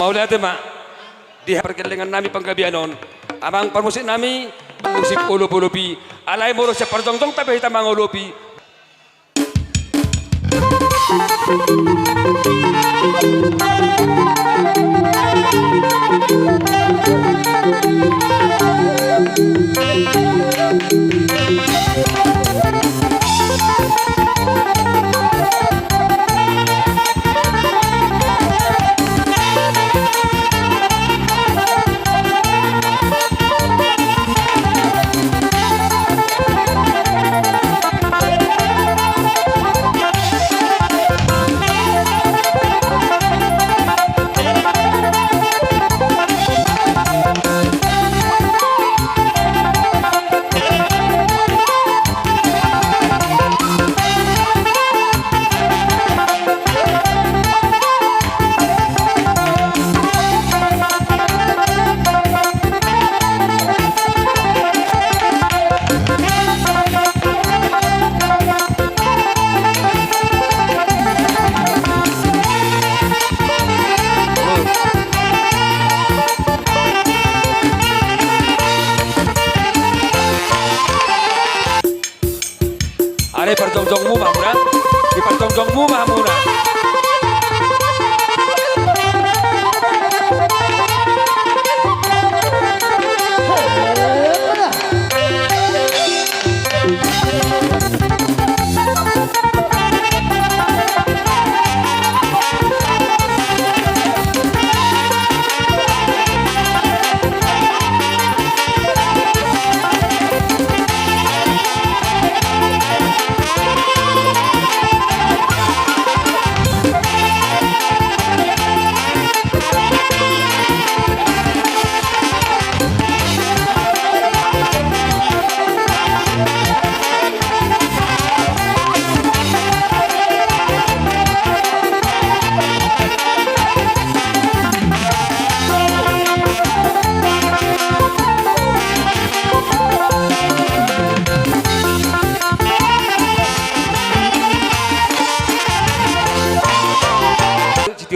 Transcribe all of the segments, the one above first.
Mau lihat mak di perkelingan nami panggabianon amang permusik nami musik ulupi alay moro sa perjongtong tapi kita mangulupi. Are perjongjongmu Mamuna, di perjongjongmu Mamuna.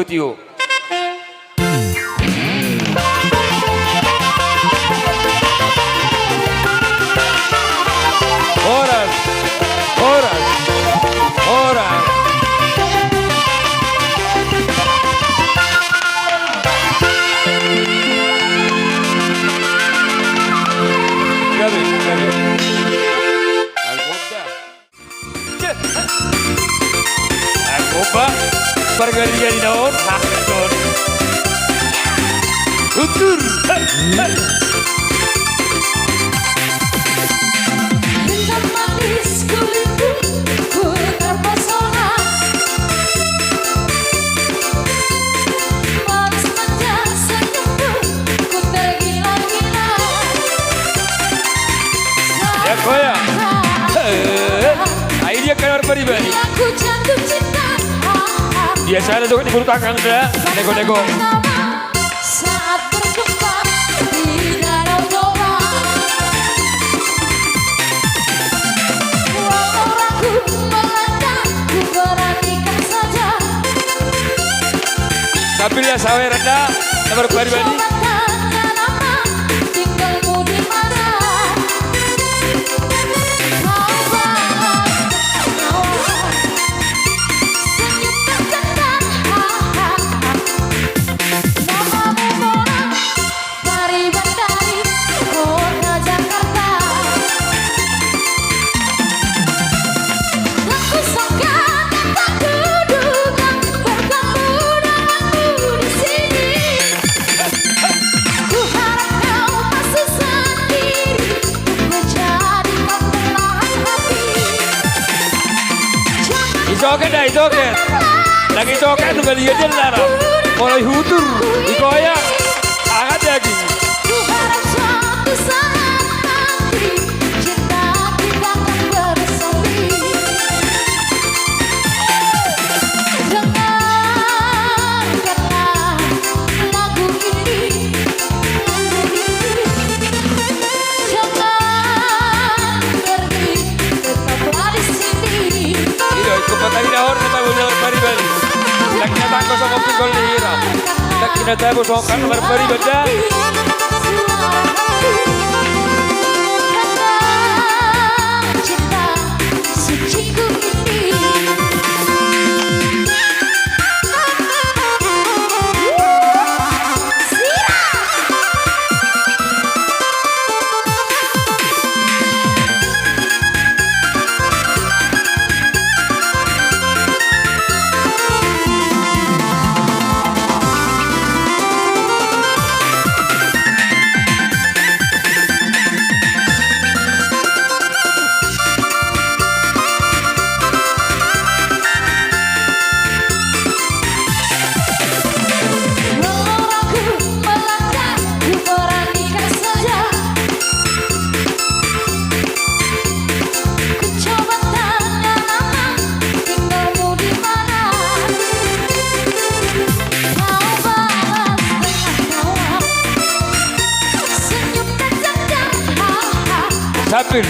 Tio. Horas. Algoba. Pergalian daun, hakon. Utur. Dengan manis kulitku, ku terpesona. Manis manja senyumku, ku tergila-gila. Ya goyang. Idea keluar pribadi. Aku jatuh cinta. Biasa ada di bulu takang dah, nego-nego. Saat berjumpa di danau Toba, walau ragu melangkah, ku beranikan saja. Tapi lihat sawer rendah, nomor pribadi. Tanya nama, tinggalmu di mana? Senyum terkendang. Namamu Mona, Mari Bandari, kota Jakarta. Aku sangka tak kuduga bertemu denganmu di sini. Ku harap kau masih sendiri, ku jadi pembelahan hati. Isoket dah, isoket. Lagi isoket juga dia jelar. Mulai hutur, digoyang, hangat lagi. Ku harap suatu saat nanti cinta kita akan bersemi. Dengarkanlah lagu ini. Jangan pergi, tetaplah di sini. Iya, ikut patah hidahor, kita boleh balik-balik. Lagi datang kosong kopi gol di hirap. nak kinatabo so kan barbari bada. Cinta suciku ini.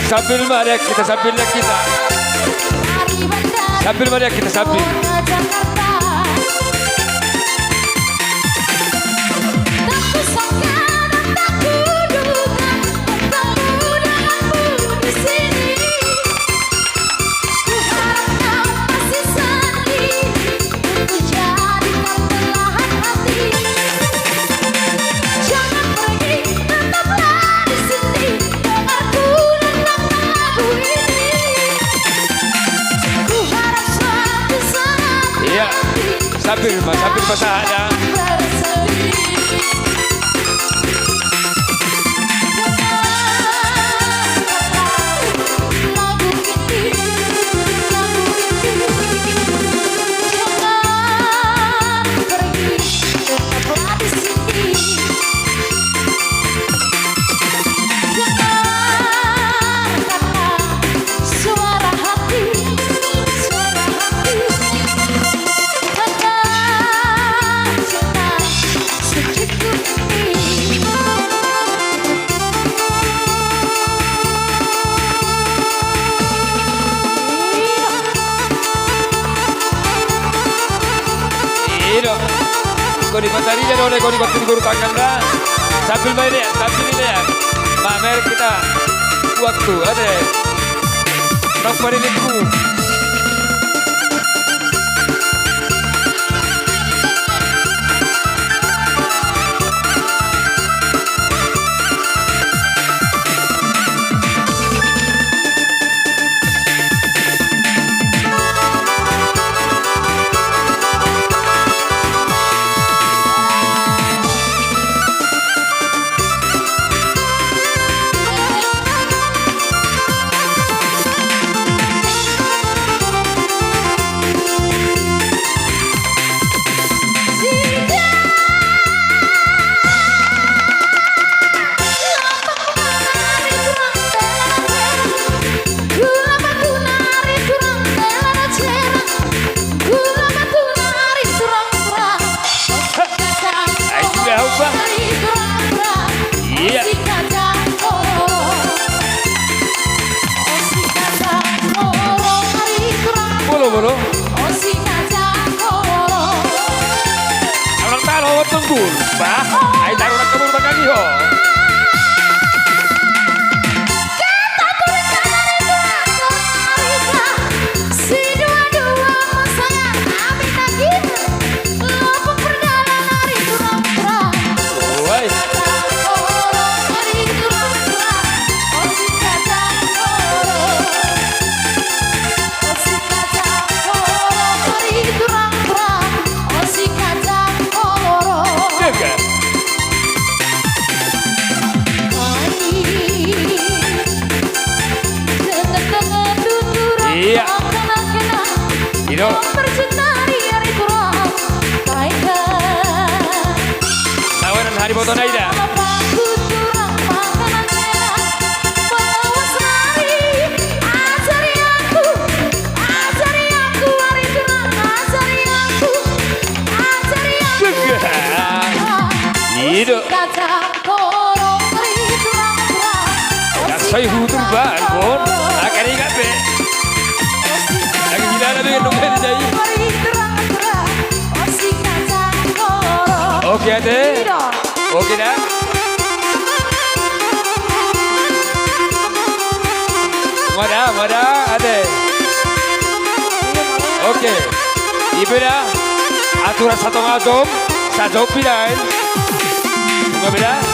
Sambil mari kita sambilnya kita. Sambil mari kita sambil. Iya, sambil pasangannya. Kau di pasarinya oleh kau di guru tangan sambil main ya, sambil ini ya. Mamer kita waktu ada. Nampak ini ku. Iya. Bolo. Orang tahu tunggu, bah. Ayo taruh nak kabur bakal yo. Iya. Ino. Tawaran hari foto Naida. Ino. Saya hutum bangun. Akan ingat be. Lagi gila dengan nunggu di jai. Oke. Siete? Iya. Oke dah. Wadah, ada. Oke. Ibu dah. Aturan satu ngagum, satu pilihan. Bunga beda.